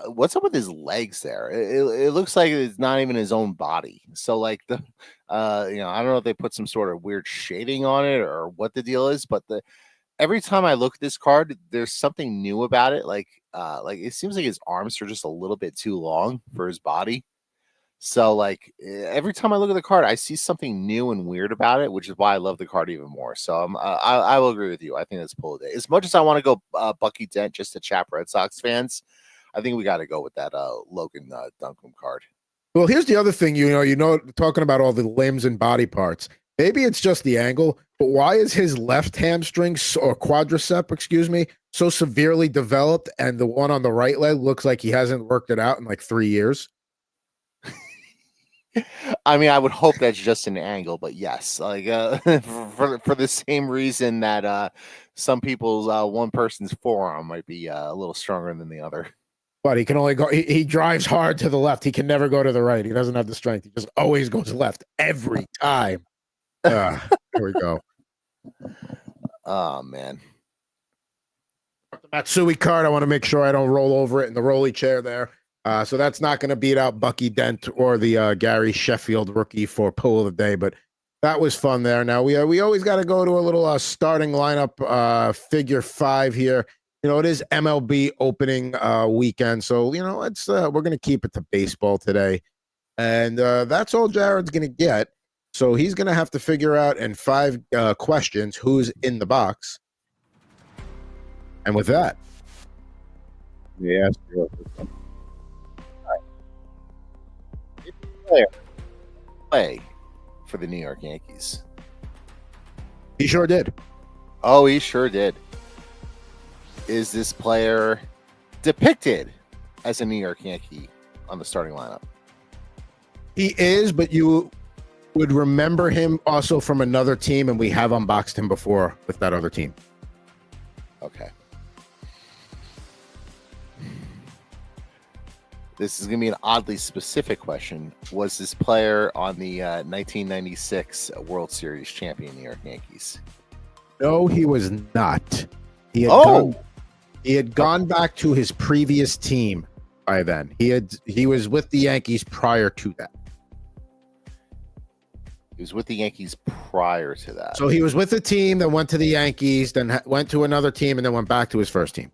what's up with his legs there? It looks like it's not even his own body. So like I don't know if they put some sort of weird shading on it or what the deal is, but every time I look at this card, there's something new about it. Like it seems like his arms are just a little bit too long for his body. So like every time I look at the card, I see something new and weird about it, which is why I love the card even more. So I will agree with you. I think that's pull of the day. As much as I want to go Bucky Dent just to chap Red Sox fans, I think we got to go with that Logan Duncombe card. Well, here's the other thing. Talking about all the limbs and body parts. Maybe it's just the angle, but why is his left hamstring or quadricep, so severely developed, and the one on the right leg looks like he hasn't worked it out in like 3 years? I mean, I would hope that's just an angle, but yes, like for the same reason that some people's one person's forearm might be a little stronger than the other. But he can only go. He drives hard to the left. He can never go to the right. He doesn't have the strength. He just always goes left every time. There we go. Oh man. The Matsui card. I want to make sure I don't roll over it in the rolly chair there. So that's not going to beat out Bucky Dent or the Gary Sheffield rookie for pull of the day, but that was fun there. Now we always got to go to a little starting lineup figure 5 here. It is MLB opening weekend, so it's we're going to keep it to baseball today, and that's all Jared's going to get. So he's going to have to figure out in 5 questions who's in the box, and with that, yeah. Play for the New York Yankees. He sure did. Oh, he sure did. Is this player depicted as a New York Yankee on the starting lineup? He is, but you would remember him also from another team, and we have unboxed him before with that other team. Okay. This is going to be an oddly specific question. Was this player on the 1996 World Series champion New York Yankees? No, he was not. He had gone back to his previous team by then. He was with the Yankees prior to that. He was with the Yankees prior to that. So he was with a team, then went to the Yankees, then went to another team, and then went back to his first team.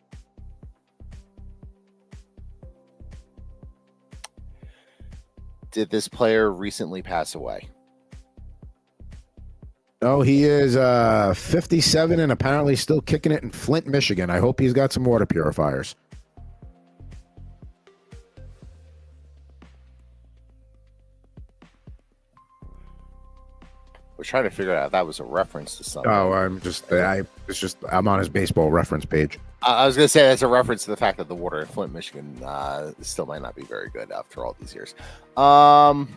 Did this player recently pass away? No, he is 57 and apparently still kicking it in Flint, Michigan. I hope he's got some water purifiers. We're trying to figure out if that was a reference to something. Oh, I'm on his baseball reference page. I was going to say that's a reference to the fact that the water in Flint, Michigan still might not be very good after all these years. Now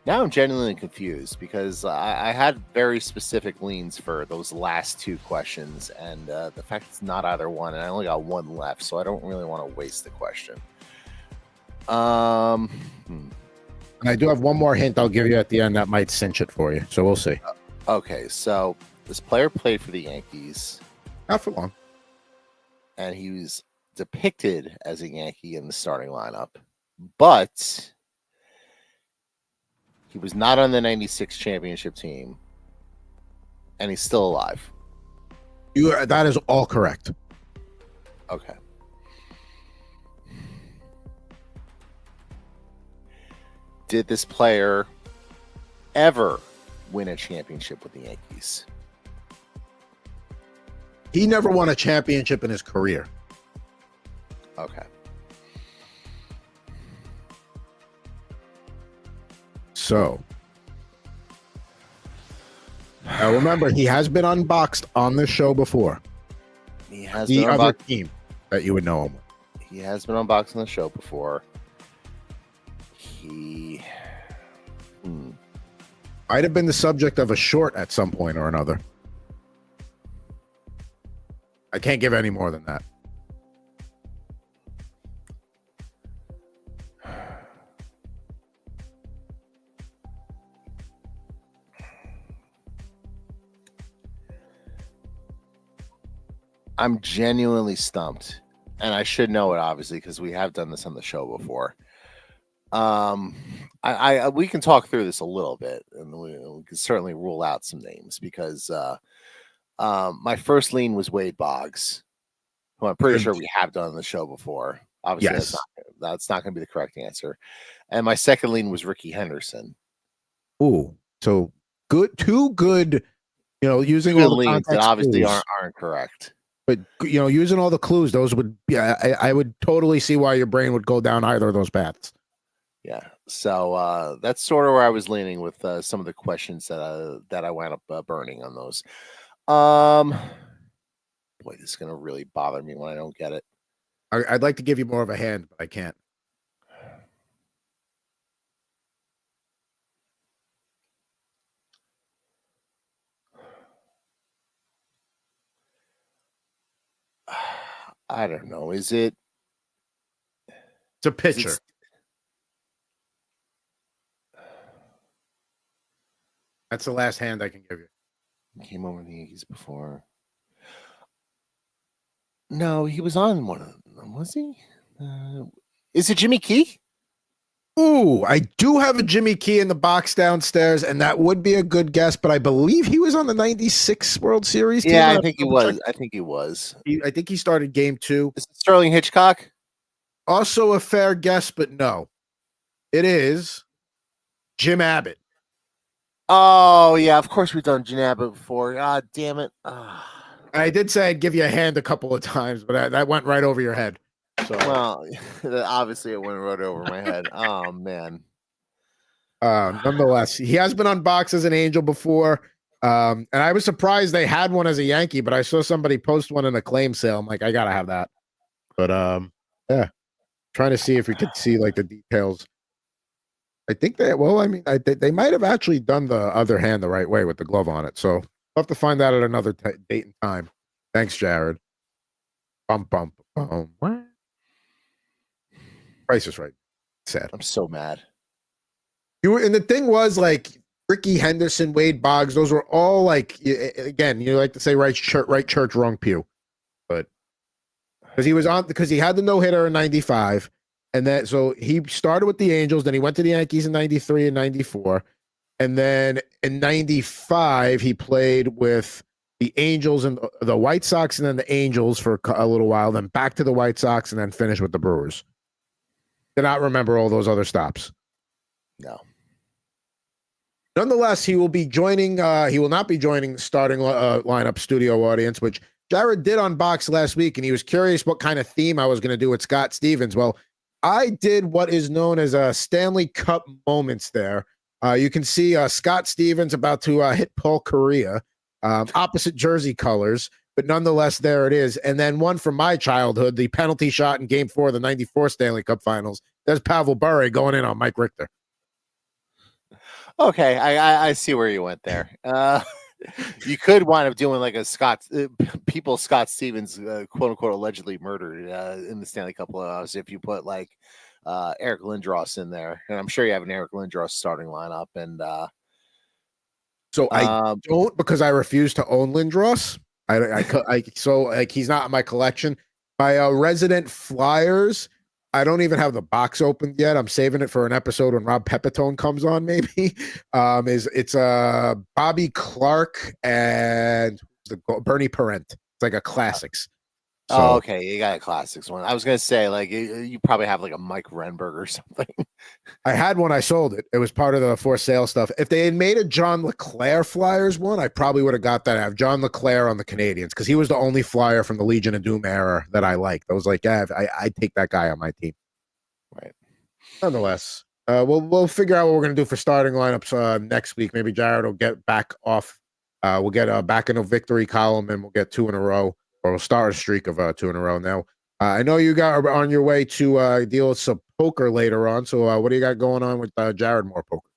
I'm genuinely confused because I had very specific leans for those last two questions, and the fact it's not either one, and I only got one left, so I don't really want to waste the question. And I do have one more hint I'll give you at the end that might cinch it for you, so we'll see. Okay, so this player played for the Yankees. Not for long. And he was depicted as a Yankee in the starting lineup, but he was not on the 96 championship team, and he's still alive. That is all correct. Okay. Did this player ever win a championship with the Yankees? He never won a championship in his career. Okay. So, now remember, he has been unboxed on this show before. He has the been other team that you would know him with. He has been unboxed on the show before. He might have been the subject of a short at some point or another. I can't give any more than that. I'm genuinely stumped, and I should know it obviously because we have done this on the show before. We can talk through this a little bit, and we can certainly rule out some names because my first lean was Wade Boggs, who I'm pretty sure we have done on the show before. Obviously, yes. That's not going to be the correct answer. And my second lean was Ricky Henderson. Ooh, so good, two good, using good all the leans that obviously clues. aren't correct. But using all the clues, those would I would totally see why your brain would go down either of those paths. Yeah, so that's sort of where I was leaning with some of the questions that I wound up burning on those. Boy, this is gonna really bother me when I don't get it. I'd like to give you more of a hand, but I can't. I don't know. Is it? It's a pitcher. That's the last hand I can give you. Came over the Yankees before. No, he was on one of them. Was he? Is it Jimmy Key? Ooh, I do have a Jimmy Key in the box downstairs, and that would be a good guess, but I believe he was on the 96 World Series team. Yeah, I think he was. I think he was. I think he started game 2. Is it Sterling Hitchcock? Also a fair guess, but no. It is Jim Abbott. Oh, yeah, of course we've done Jim Abbott before. God damn it. I did say I'd give you a hand a couple of times, but that went right over your head. So, well, obviously it went right over my head. Oh, man. Nonetheless, he has been unboxed as an Angel before. And I was surprised they had one as a Yankee, but I saw somebody post one in a claim sale. I'm like, I gotta have that. But yeah, trying to see if we could see like the details. I think they might have actually done the other hand the right way with the glove on it. So we'll have to find out at another date and time. Thanks, Jared. Bum. Price is Right. Sad. I'm so mad. And the thing was, like, Ricky Henderson, Wade Boggs, those were all like, again, you like to say right church, wrong pew, but because he had the no hitter in '95, and then so he started with the Angels, then he went to the Yankees in '93 and '94, and then in '95 he played with the Angels and the White Sox, and then the Angels for a little while, then back to the White Sox, and then finished with the Brewers. Did not remember all those other stops. No. Nonetheless, he will be joining. He will not be joining starting lineup studio audience, which Jared did unbox last week, and he was curious what kind of theme I was going to do with Scott Stevens. Well, I did what is known as a Stanley Cup moments there. You can see Scott Stevens about to hit Paul Correa, opposite jersey colors, but nonetheless, there it is. And then one from my childhood, the penalty shot in Game 4 of the '94 Stanley Cup Finals. There's Pavel Bure going in on Mike Richter. Okay, I see where you went there. You could wind up doing like a Scott Stevens, quote unquote, allegedly murdered in the Stanley Cup playoffs if you put like Eric Lindros in there, and I'm sure you have an Eric Lindros starting lineup. And so I don't, because I refuse to own Lindros. So like he's not in my collection. My resident Flyers, I don't even have the box opened yet. I'm saving it for an episode when Rob Pepitone comes on, maybe. It's Bobby Clark and Bernie Parent. It's like a classics. So, oh, okay, you got a classics one. I was gonna say like you probably have like a Mike Renberg or something. I had one. I sold it. It was part of the for sale stuff. If they had made a John LeClair Flyers one, I probably would have got that. I have John LeClair on the Canadians because he was the only Flyer from the Legion of Doom era that I liked. I was like, yeah, I'd take that guy on my team. Right. Nonetheless, we'll figure out what we're gonna do for starting lineups next week. Maybe Jared will get back off. We'll get back in a victory column, and we'll get 2 in a row. Or we'll start a streak of 2 in a row. Now, I know you got on your way to deal with some poker later on. So what do you got going on with Jared Moore Poker?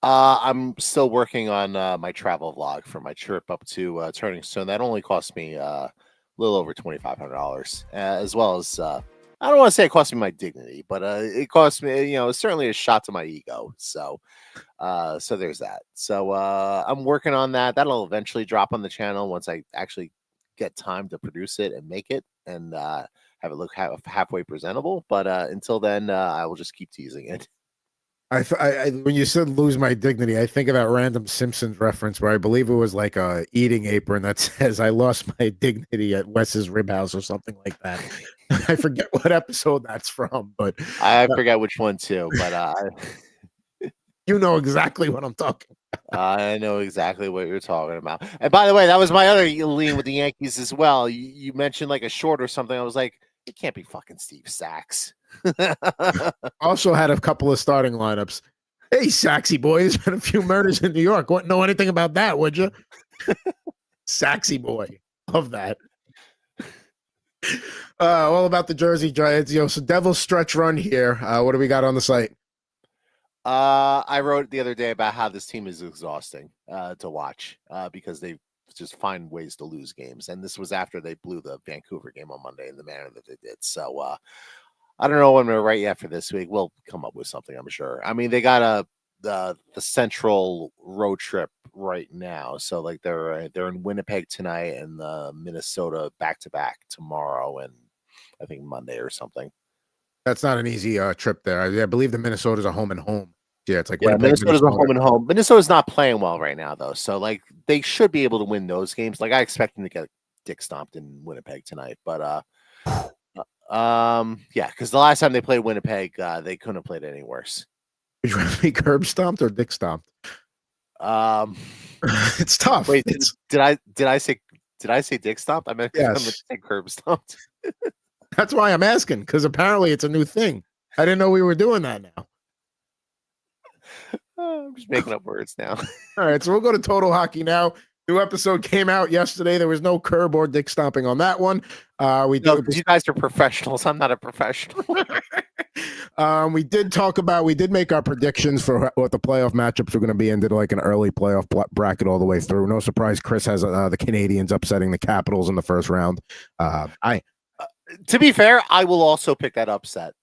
I'm still working on my travel vlog for my trip up to Turning Stone. That only cost me a little over $2,500, as well as I don't want to say it cost me my dignity, but it cost me, certainly a shot to my ego. So there's that. So I'm working on that. That'll eventually drop on the channel once I actually get time to produce it and make it and have it look halfway presentable. But until then, I will just keep teasing it. When you said lose my dignity, I think of that random Simpsons reference where I believe it was like a eating apron that says I lost my dignity at Wes's Rib House or something like that. I forget what episode that's from, but I forget which one too, but you know exactly what I'm talking about. I know exactly what you're talking about. And by the way, that was my other lean with the Yankees as well. You mentioned like a short or something. I was like, it can't be fucking Steve Sachs. Also had a couple of starting lineups. Hey, Saxy boy, there's been a few murders in New York. Wouldn't know anything about that, would you? Saxy boy. Love that. All about the Jersey Giants. So Devil's stretch run here. What do we got on the site? I wrote the other day about how this team is exhausting to watch because they just find ways to lose games. And this was after they blew the Vancouver game on Monday in the manner that they did. So I don't know what I'm going to write yet for this week. We'll come up with something, I'm sure. I mean, they got the central road trip right now. So like they're in Winnipeg tonight and Minnesota back-to-back tomorrow and I think Monday or something. That's not an easy trip there. I believe the Minnesota's a home and home. Yeah, it's like Minnesota's a home and home. Minnesota's not playing well right now, though. So, like, they should be able to win those games. Like, I expect them to get dick stomped in Winnipeg tonight. But, yeah, because the last time they played Winnipeg, they couldn't have played any worse. Would you rather be curb stomped or dick stomped? It's tough. Wait, did I say dick stomped? I meant yes. to say curb stomped. That's why I'm asking, because apparently it's a new thing. I didn't know we were doing that now. I'm just making up words now. All right, so we'll go to Total Hockey now. New episode came out yesterday. There was no curb or dick stomping on that one. You guys are professionals. I'm not a professional. We did make our predictions for what the playoff matchups are going to be and did like an early playoff bracket all the way through. No surprise, Chris has the Canadians upsetting the Capitals in the first round. To be fair, I will also pick that upset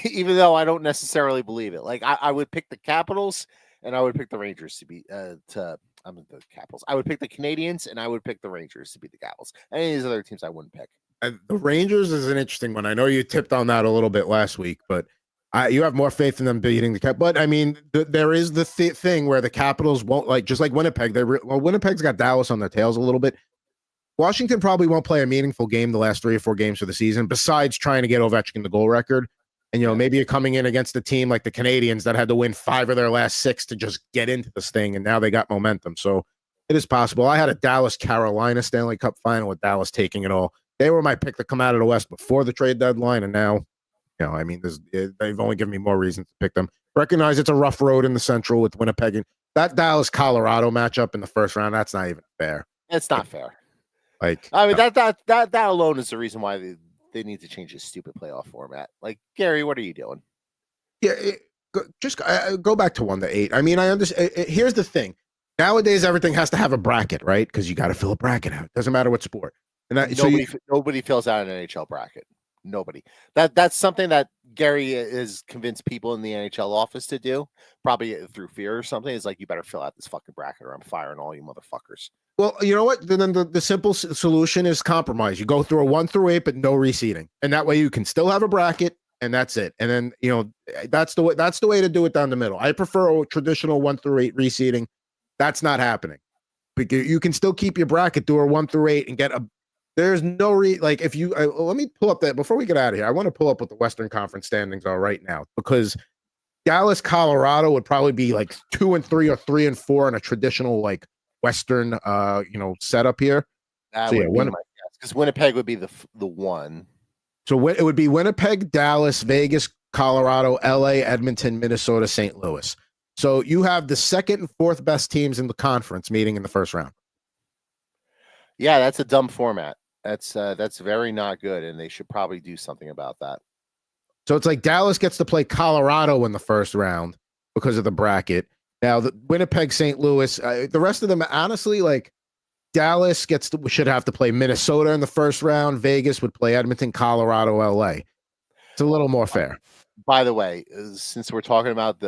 even though I don't necessarily believe it. Like I would pick the Capitals and I would pick the Rangers to be I'm the Capitals. I would pick the Canadians and I would pick the Rangers to beat the Capitals. Any of these other teams I wouldn't pick. And the Rangers is an interesting one. I know you tipped on that a little bit last week, but you have more faith in them beating the Cap. But I mean, there is the thing where the Capitals won't just like Winnipeg. Winnipeg's got Dallas on their tails a little bit. Washington probably won't play a meaningful game the last 3 or 4 games of the season, besides trying to get Ovechkin the goal record. And maybe you're coming in against a team like the Canadians that had to win 5 of their last 6 to just get into this thing, and now they got momentum. So it is possible. I had a Dallas-Carolina Stanley Cup final with Dallas taking it all. They were my pick to come out of the West before the trade deadline, and now, I mean, they've only given me more reasons to pick them. Recognize it's a rough road in the Central with Winnipeg. And that Dallas-Colorado matchup in the first round, that's not even fair. It's not fair. Like, I mean, that alone is the reason why they need to change this stupid playoff format. Like, Gary, what are you doing? Yeah, just go back to 1 to 8. I mean, I understand. Here's the thing. Nowadays, everything has to have a bracket, right? Because you got to fill a bracket out. Doesn't matter what sport. And nobody fills out an NHL bracket. Nobody. That's something that Gary has convinced people in the NHL office to do, probably through fear or something. Is like, you better fill out this fucking bracket or I'm firing all you motherfuckers. Well, you know what? Then the simple solution is compromise. You go through a 1 through 8, but no reseeding, and that way you can still have a bracket, and that's it. And then that's the way to do it down the middle. I prefer a traditional 1 through 8 reseeding. That's not happening. Because you can still keep your bracket through a 1 through 8 and get a. There's no like if you let me pull up that before we get out of here. I want to pull up what the Western Conference standings are right now, because Dallas, Colorado would probably be like 2 and 3 or 3 and 4 in a traditional like Western setup here. That would be my guess, because Winnipeg would be the 1. So it would be Winnipeg, Dallas, Vegas, Colorado, LA, Edmonton, Minnesota, St. Louis. So you have the 2nd and 4th best teams in the conference meeting in the first round. Yeah, that's a dumb format. That's very not good, and they should probably do something about that. So it's like Dallas gets to play Colorado in the first round because of the bracket. Now, the Winnipeg, St. Louis, the rest of them, honestly, like Dallas should have to play Minnesota in the first round. Vegas would play Edmonton, Colorado, LA. It's a little more fair. By the way, since we're talking about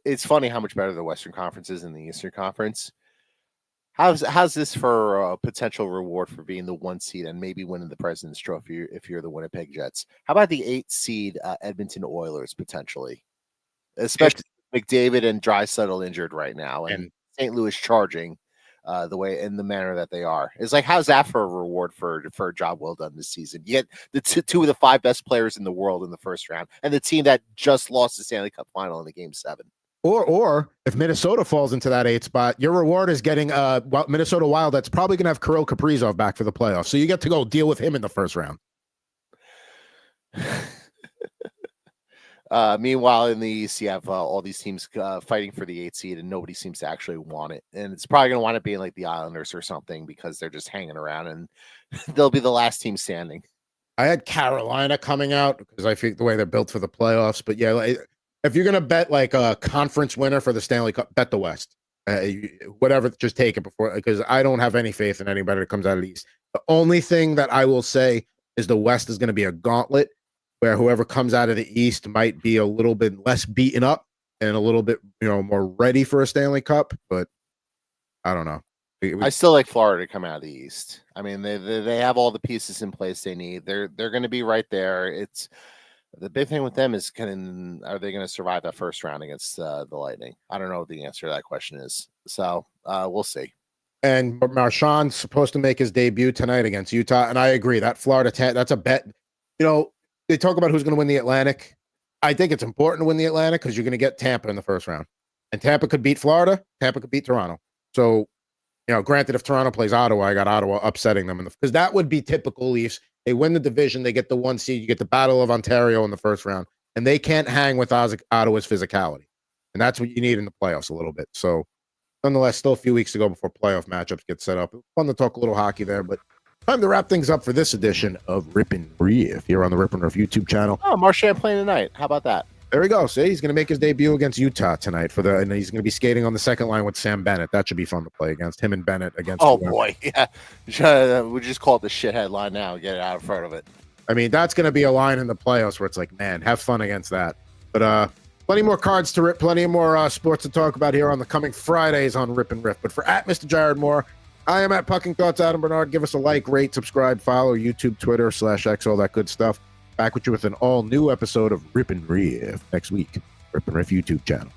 it's funny how much better the Western Conference is than the Eastern Conference. How's this for a potential reward for being the 1 seed and maybe winning the President's Trophy if you're the Winnipeg Jets? How about the 8 seed Edmonton Oilers potentially, especially McDavid and Draisaitl injured right now, and St. Louis charging the way in the manner that they are? It's like, how's that for a reward for a job well done this season? You get the 2 of the 5 best players in the world in the first round, and the team that just lost the Stanley Cup final in the Game 7. Or if Minnesota falls into that 8 spot, your reward is getting Minnesota Wild that's probably going to have Kirill Kaprizov back for the playoffs. So you get to go deal with him in the first round. Meanwhile, in the East, you have all these teams fighting for the 8 seed, and nobody seems to actually want it. And it's probably going to wind up being like the Islanders or something, because they're just hanging around, and they'll be the last team standing. I had Carolina coming out because I think the way they're built for the playoffs. But yeah, if you're going to bet like a conference winner for the Stanley Cup, bet the West. Whatever, just take it before, because I don't have any faith in anybody that comes out of the East. The only thing that I will say is the West is going to be a gauntlet where whoever comes out of the East might be a little bit less beaten up and a little bit, more ready for a Stanley Cup. But I don't know. I still like Florida to come out of the East. I mean, they have all the pieces in place they need. They're going to be right there. It's the big thing with them is are they going to survive that first round against the Lightning? I don't know what the answer to that question is. So we'll see. And Marchand's supposed to make his debut tonight against Utah, and I agree that Florida that's a bet. They talk about who's going to win the Atlantic. I think it's important to win the Atlantic because you're going to get Tampa in the first round, and Tampa could beat Florida. Tampa could beat Toronto. So, granted, if Toronto plays Ottawa, I got Ottawa upsetting them because that would be typical Leafs. They win the division, they get the 1 seed, you get the Battle of Ontario in the first round, and they can't hang with Ottawa's physicality, and that's what you need in the playoffs a little bit. So, nonetheless, still a few weeks to go before playoff matchups get set up. It was fun to talk a little hockey there, but time to wrap things up for this edition of RipNRiff here on the RipNRiff YouTube channel. Oh, Marchand playing tonight. How about that? There we go. See, he's going to make his debut against Utah tonight and he's going to be skating on the second line with Sam Bennett. That should be fun to play against him and Bennett against. Oh boy, yeah. We just call it the shithead line now. Get it out in front of it. I mean, that's going to be a line in the playoffs where it's like, man, have fun against that. But plenty more cards to rip, plenty more sports to talk about here on the coming Fridays on Rip and Riff. But for at Mr. Jared Moore, I am at Pucking Thoughts, Adam Bernard. Give us a like, rate, subscribe, follow, YouTube, Twitter, /X, all that good stuff. Back with you with an all-new episode of Rip and Riff next week. Rip and Riff YouTube channel.